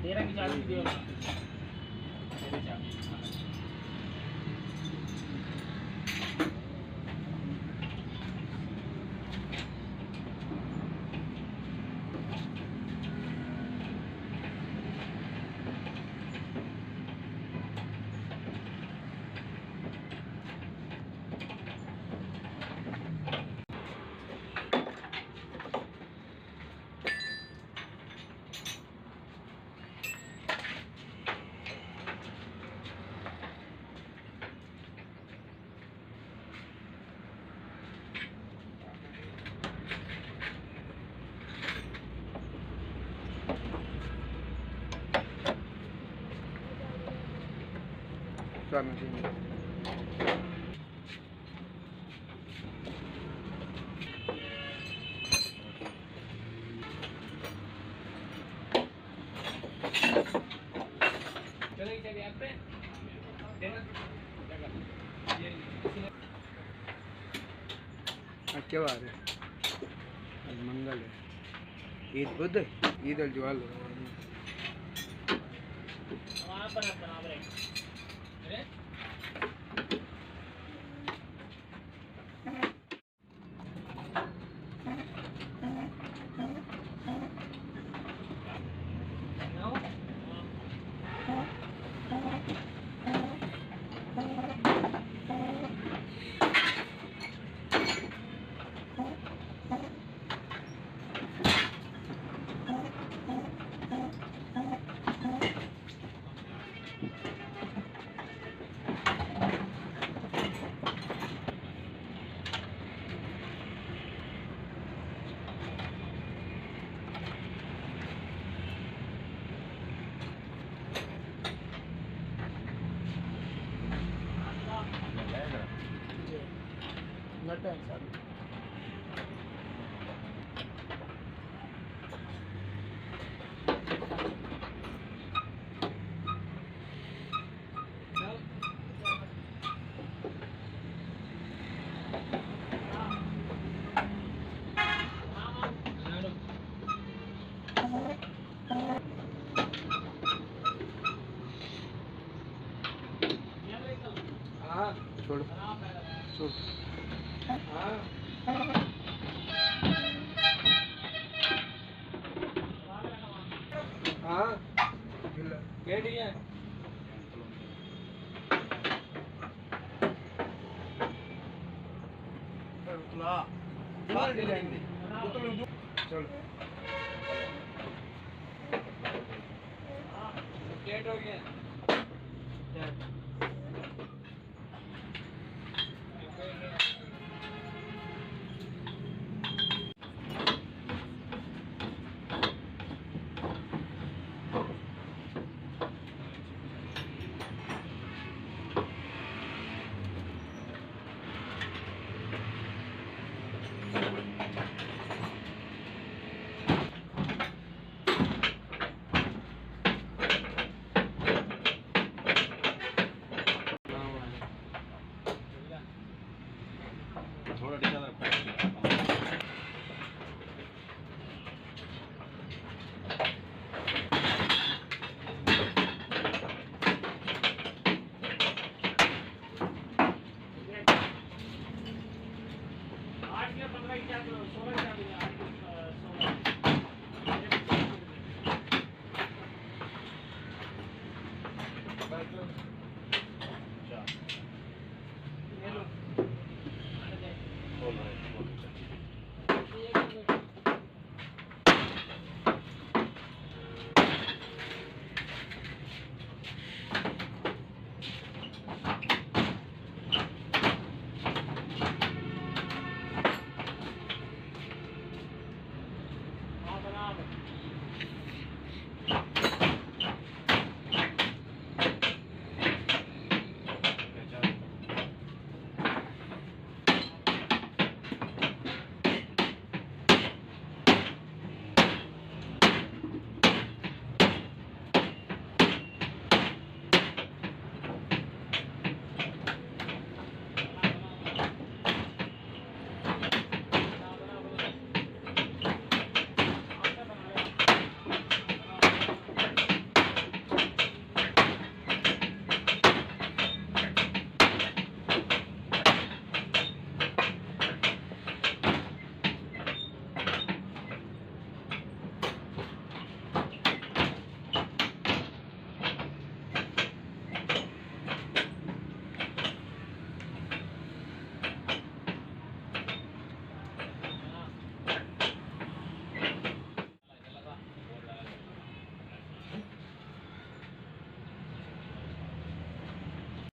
13 की चाबी दे ना मेरे चाबी। क्या मशीन चलिए आप पे देना ये क्या बात है? आज मंगल है, ईद बुध, ईद अल जुहा वहाँ पर बराबर है। नट है सारी। हाँ छोड़ छोड़। हाँ हाँ क्या ठीक है। चलो लेट हो गया। थोड़ा ढीला रखो। आठ या 15 की क्या 16 क्या मिला 8 16 बस